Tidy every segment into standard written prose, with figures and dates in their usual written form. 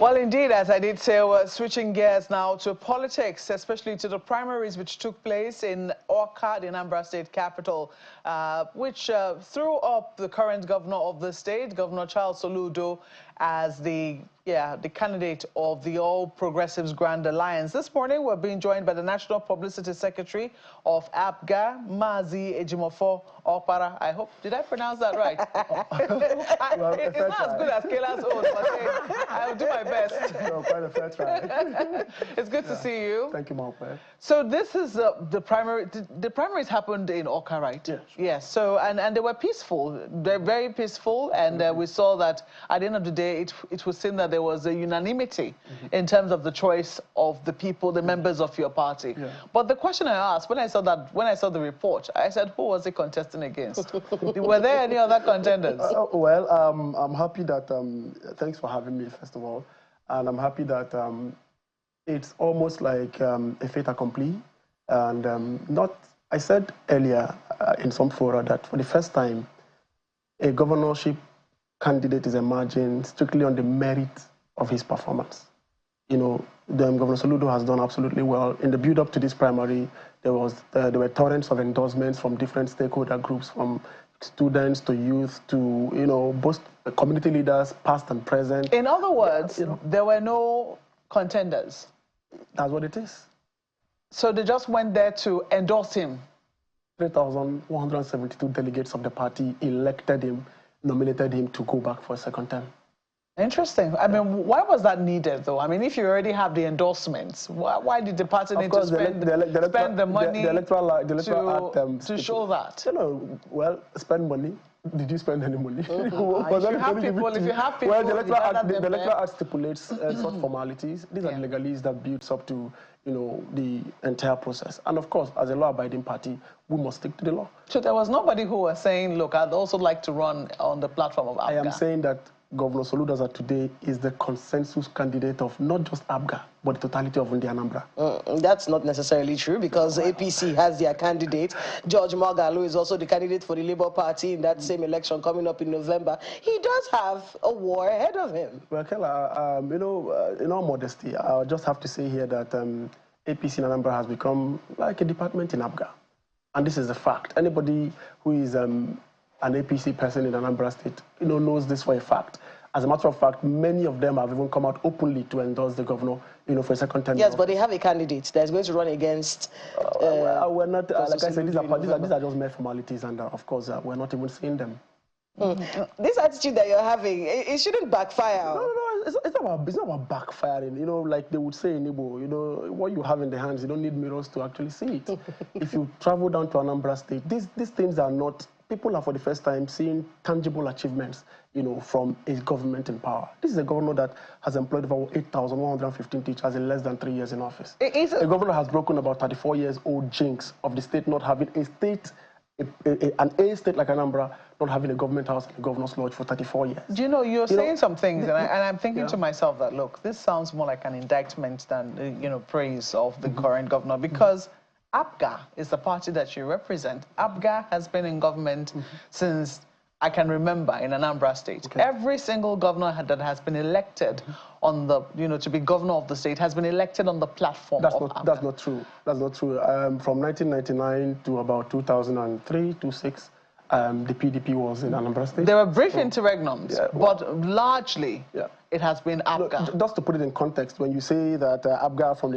Well, indeed, as I did say, we're switching gears now to politics, especially to the primaries which took place in APGA, the Anambra state capital, which threw up the current governor of the state, Governor Charles Soludo, as the candidate of the All Progressives Grand Alliance. This morning, we're being joined by the National Publicity Secretary of APGA, Mazi Ejimofo Okpara. I hope, did I pronounce that right? Well, it's not as good as Kayla's own, but I'll do my best. No, quite a fair try. It's good to see you. Thank you, Malpe. So this is the primary. The primaries happened in APGA, right? Yes. Yes. So and they were peaceful. They're very peaceful, and we saw that at the end of the day, it was seen that there was a unanimity in terms of the choice of the people, the members of your party. Yeah. But the question I asked when I saw the report, I said, who was it contesting against? Were there any other contenders? Well, I'm happy that. Thanks for having me, first of all, and I'm happy that it's almost like a fait accompli, and I said earlier in some fora that for the first time, a governorship candidate is emerging strictly on the merit of his performance. You know, Governor Soludo has done absolutely well. In the build-up to this primary, there were torrents of endorsements from different stakeholder groups, from students to youth to, you know, both community leaders, past and present. In other words, there were no contenders. That's what it is. So they just went there to endorse him. 3,172 delegates of the party elected him, nominated him to go back for a second term. Interesting. I mean, why was that needed, though? I mean, if you already have the endorsements, why did the party need to spend the money to show that? You know, well, spend money. Did you spend any money? If you have people, well, the electoral act stipulates such formalities. These are the legalese that builds up to, you know, the entire process. And of course, as a law-abiding party, we must stick to the law. So there was nobody who was saying, look, I'd also like to run on the platform of APGA. I am saying that Governor Soludo, as of today, is the consensus candidate of not just APGA, but the totality of the Anambra. That's not necessarily true, because APC has their candidate. George Moghalu is also the candidate for the Labour Party in that same election coming up in November. He does have a war ahead of him. Well, Kela, you know, in all modesty, I'll just have to say here that APC in Anambra has become like a department in APGA. And this is a fact. Anybody who is an APC person in Anambra State, you know, knows this for a fact. As a matter of fact, many of them have even come out openly to endorse the governor, you know, for a second term. Yes, but they have a candidate that's going to run against. We're not, like I said, these are just mere formalities, and of course, we're not even seeing them. This attitude that you're having, it shouldn't backfire. No, it's not about backfiring. You know, like they would say in Igbo, you know, what you have in the hands, you don't need mirrors to actually see it. If you travel down to Anambra State, these things are not. People are for the first time seeing tangible achievements, you know, from a government in power. This is a governor that has employed over 8,115 teachers in less than 3 years in office. A governor has broken about 34 years old jinx of the state not having a state, an state like Anambra, not having a government house and a governor's lodge for 34 years. Do you know, you're saying some things, and I'm thinking to myself that, look, this sounds more like an indictment than, you know, praise of the current governor, because APGA is the party that you represent. APGA has been in government since I can remember in Anambra State. Every single governor that has been elected on the, you know, to be governor of the state has been elected on the platform of APGA. That's not true. That's not true. From 1999 to about 2003 to 6, the PDP was in Anambra State. There were brief interregnums, but largely it has been APGA. Look, just to put it in context, when you say that APGA from the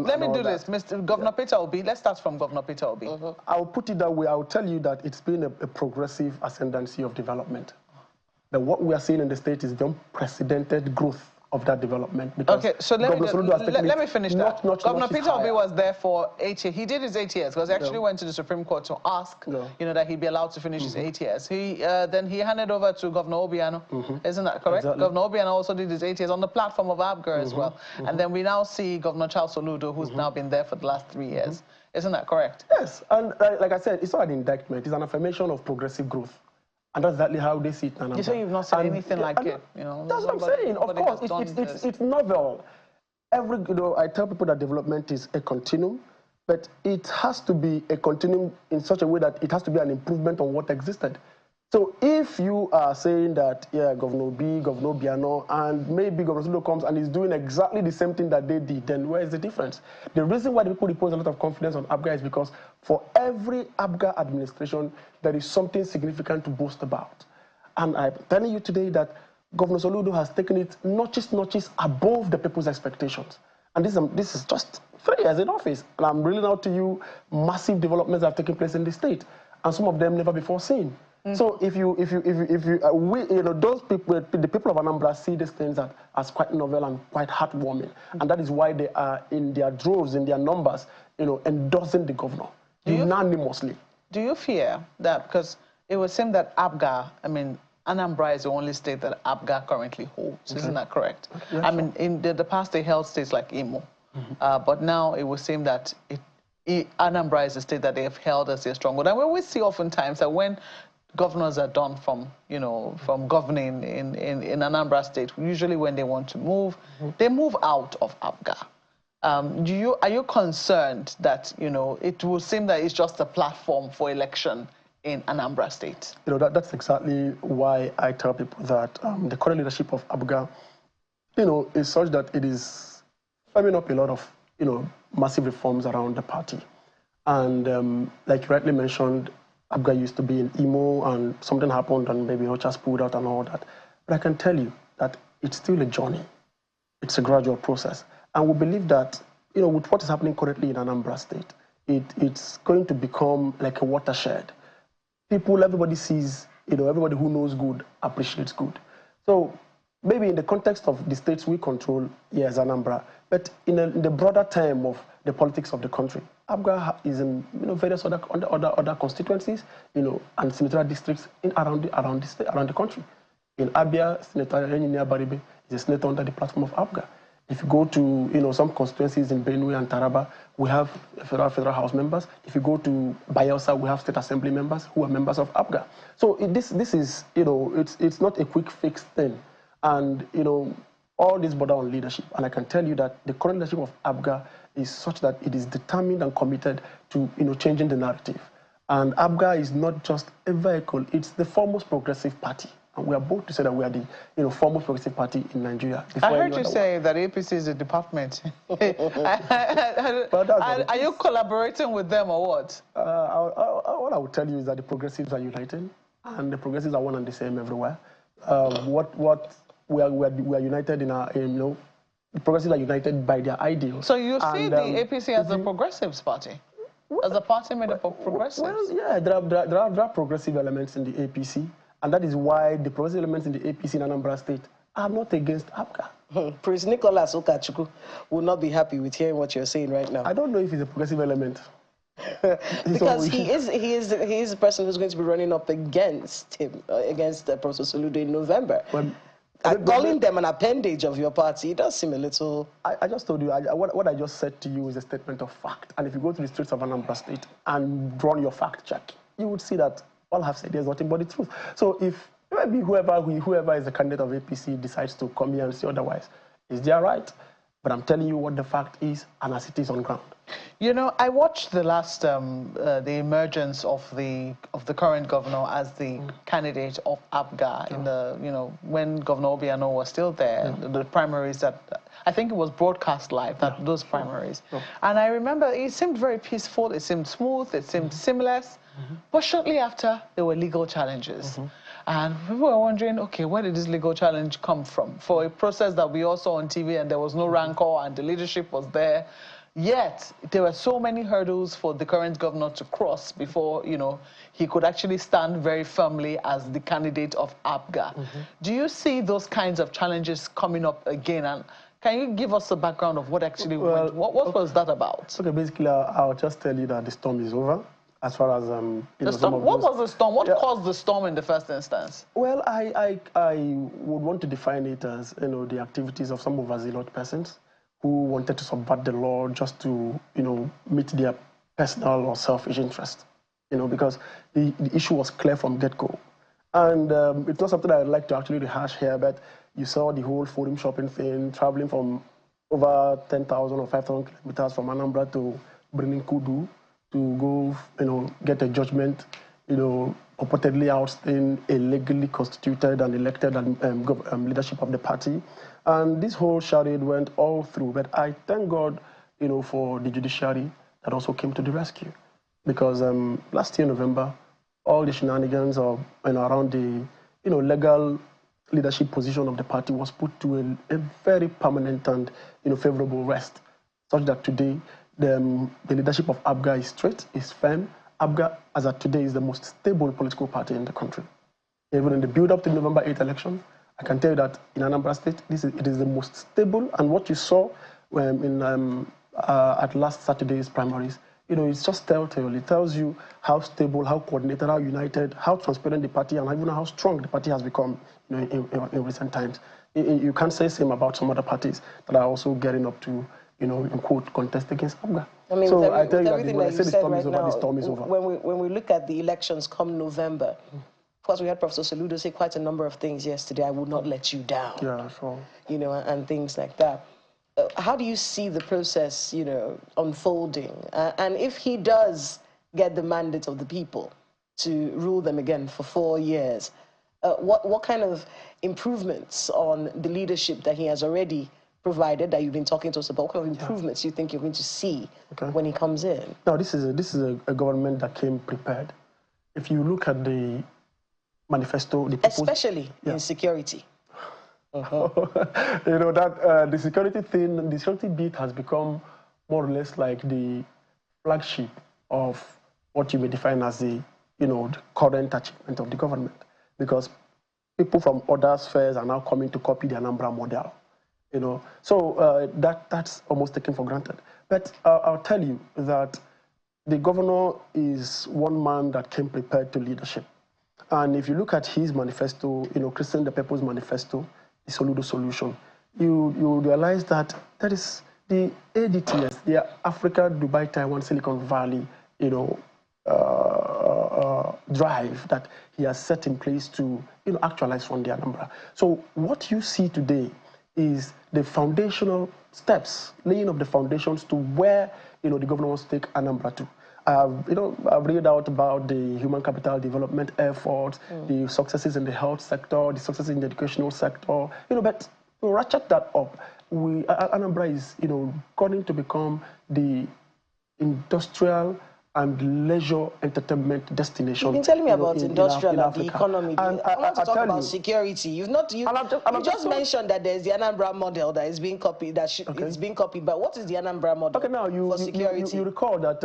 let me do this, Mr. Governor Peter Obi. Let's start from Governor Peter Obi. I'll put it that way. I'll tell you that it's been a progressive ascendancy of development. That what we are seeing in the state is the unprecedented growth of that development. Okay, so let me finish that. Governor Peter Obi was there for 8 years. He did his 8 years because he actually went to the Supreme Court to ask, you know, that he be allowed to finish his 8 years. Then he handed over to Governor Obiano. Isn't that correct? Exactly. Governor Obiano also did his 8 years on the platform of APGA as well. And then we now see Governor Charles Soludo, who's now been there for the last 3 years. Isn't that correct? Yes, and like I said, it's not an indictment. It's an affirmation of progressive growth. And that's exactly how they see it now. You say you've not said anything like it, you know? That's what I'm saying. Of course, it's novel. You know, I tell people that development is a continuum, but it has to be a continuum in such a way that it has to be an improvement on what existed. So if you are saying that, yeah, Governor B, Governor Biano, and maybe Governor Sulu comes and is doing exactly the same thing that they did, then where is the difference? The reason why the people repose a lot of confidence on APGA is because for every APGA administration, there is something significant to boast about. And I'm telling you today that Governor Soludo has taken it notches above the people's expectations. And this is just 3 years in office. And I'm reeling out to you massive developments that have taken place in the state, and some of them never before seen. So if those people, the people of Anambra see these things as quite novel and quite heartwarming, and that is why they are in their droves, in their numbers, endorsing the governor unanimously. Do you fear that, because it would seem that APGA, I mean, Anambra is the only state that APGA currently holds, isn't that correct? Yes, I mean, in the past they held states like Imo, but now it would seem that Anambra is the state that they have held as their stronghold. And we always see oftentimes that when governors are done from governing in Anambra State, usually when they want to move, they move out of APGA. Are you concerned that it will seem that it's just a platform for election in Anambra State? That's exactly why I tell people that the current leadership of APGA, is such that it is firming up a lot of massive reforms around the party, and like you rightly mentioned, APGA used to be in Imo, and something happened, and maybe just pulled out and all that. But I can tell you that it's still a journey. It's a gradual process. And we believe that, with what is happening currently in Anambra State, it's going to become like a watershed. Everybody sees, everybody who knows good appreciates good. So maybe in the context of the states we control, yes, Anambra, but in the broader term of the politics of the country, APGA is in various other constituencies, and senatorial districts around the country. In Abia, Senator Engineer Baribe is a senator under the platform of APGA. If you go to some constituencies in Benue and Taraba, we have federal House members. If you go to Bayelsa, we have state assembly members who are members of APGA. So this is it's not a quick fix thing, and all this border on leadership. And I can tell you that the current leadership of APGA is such that it is determined and committed to changing the narrative. And APGA is not just a vehicle; it's the foremost progressive party. And we are bold to say that we are the foremost progressive party in Nigeria. I heard you say that APC is a department. Are you collaborating with them or what? What I would tell you is that the progressives are united, and the progressives are one and the same everywhere. We are united in our, the progressives are united by their ideals. So you see the APC as a progressives party? As a party made up of progressives? Well, yeah, there are progressive elements in the APC. And that is why the progressive elements in the APC in Anambra State are not against APGA. Prince Nicholas Okachuku will not be happy with hearing what you're saying right now. I don't know if he's a progressive element. Because he is the person who's going to be running up against him, against Professor Soludo in November. Calling them an appendage of your party, it does seem a little... I just told you, what I just said to you is a statement of fact. And if you go to the streets of Anambra State and run your fact check, you would see that all I've said is nothing but the truth. So if maybe whoever is the candidate of APC decides to come here and say otherwise, it's their right. But I'm telling you what the fact is, and as it is on ground. I watched the last the emergence of the current governor as the candidate of APGA in the when Governor Obiano was still there. The primaries that I think it was broadcast live, those primaries. And I remember it seemed very peaceful. It seemed smooth. It seemed seamless. But shortly after, there were legal challenges. And people were wondering, okay, where did this legal challenge come from? For a process that we all saw on TV, and there was no rancor, and the leadership was there. Yet, there were so many hurdles for the current governor to cross before, he could actually stand very firmly as the candidate of APGA. Do you see those kinds of challenges coming up again? And can you give us a background of what actually went? What was that about? Okay, basically, I'll just tell you that the storm is over. As far as the storm. What was the storm? What caused the storm in the first instance? Well, I would want to define it as the activities of some overzealous persons who wanted to subvert the law just to meet their personal or selfish interest. Because the issue was clear from get-go, and it's not something I'd like to actually rehash here. But you saw the whole forum shopping thing, traveling from over 10,000 or 5,000 kilometers from Anambra to Birnin Kudu to go, get a judgment, on purportedly ousting a legally constituted and elected leadership of the party. And this whole charade went all through. But I thank God, for the judiciary that also came to the rescue. Because last year, November, all the shenanigans around the legal leadership position of the party was put to a very permanent and favorable rest, such that today the leadership of APGA is straight, is firm. APGA, as of today, is the most stable political party in the country. Even in the build-up to the November 8th election, I can tell you that in Anambra State, it is the most stable. And what you saw at last Saturday's primaries, it's just telltale. It tells you how stable, how coordinated, how united, how transparent the party, and even how strong the party has become in recent times. You can't say the same about some other parties that are also getting up to, in quote, contest against APGA. I mean, so I tell you that when I say the storm is over, the storm is over. When we look at the elections come November, of course, we had Professor Soludo say quite a number of things yesterday. I would not let you down. Yeah, sure. And things like that. How do you see the process, unfolding? And if he does get the mandate of the people to rule them again for 4 years, what kind of improvements on the leadership that he has already provided, that you've been talking to us about, what kind of improvements do you think you're going to see when he comes in? Now, this is a government that came prepared. If you look at the manifesto, especially in security. The security thing, the security bit has become more or less like the flagship of what you may define as the current achievement of the government, because people from other spheres are now coming to copy the Anambra model. So that's almost taken for granted. But I'll tell you that the governor is one man that came prepared to leadership. And if you look at his manifesto, Christian the People's Manifesto, the Soludo Solution, you realize that that is the ADTS, the Africa, Dubai, Taiwan, Silicon Valley, drive that he has set in place to, actualize from the Anambra. So what you see today is the foundational steps, laying of the foundations to where, the governor wants to take Anambra to. I've read out about the human capital development efforts, the successes in the health sector, the successes in the educational sector, but to ratchet that up, Anambra is, going to become the industrial and leisure entertainment destination. You've been telling me about industrial and the economy. And I want to talk about security. You just mentioned that there's the Anambra model that is being copied, it's being copied, but what is the Anambra model for security? You recall that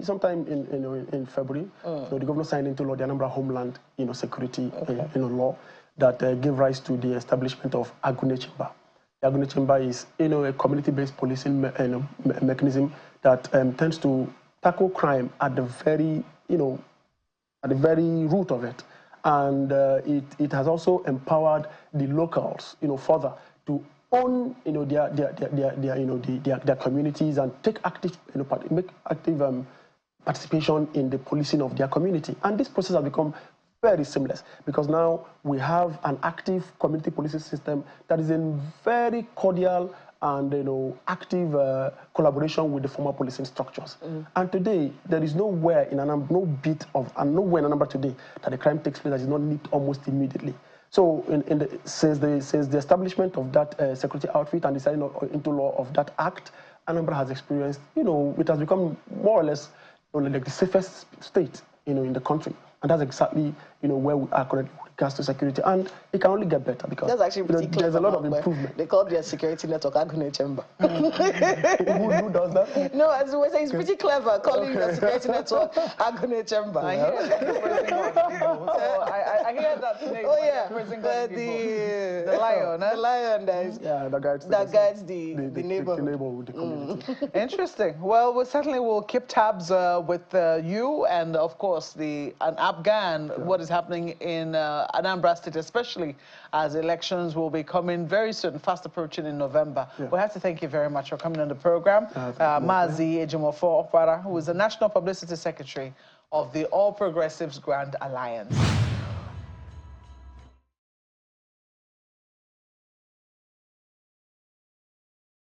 sometime in February, the governor signed into law the Anambra Homeland Security law that gave rise to the establishment of Agune Chamber. The Agune Chamber is a community-based policing mechanism that tends to tackle crime at the very root of it, and it has also empowered the locals further to own their communities and take active make active participation in the policing of their community. And this process has become very seamless, because now we have an active community policing system that is in very cordial and active collaboration with the former policing structures. And today, there is nowhere in Anambra, nowhere in Anambra today that the crime takes place that is not nipped almost immediately. So since the establishment of that security outfit and the signing into law of that act, Anambra has experienced, it has become more or less like the safest state, in the country. And that's exactly, where we are currently with regards to security. And it can only get better, because that's actually pretty clever. There's a lot of improvement. They call their security network Agune Chamber. Who does that? No, as we say, it's pretty clever calling your security network Agune Chamber. I hear that today. Oh yeah, the lion, the lion that guides the neighborhood. The community. Interesting. Well, we certainly will keep tabs with you and, of course, an APGA and what is happening in Anambra State, especially as elections will be coming very soon, fast approaching in November. We have to thank you very much for coming on the program. Mazi Ejimofo Okwara, who is the National Publicity Secretary of the All Progressives Grand Alliance.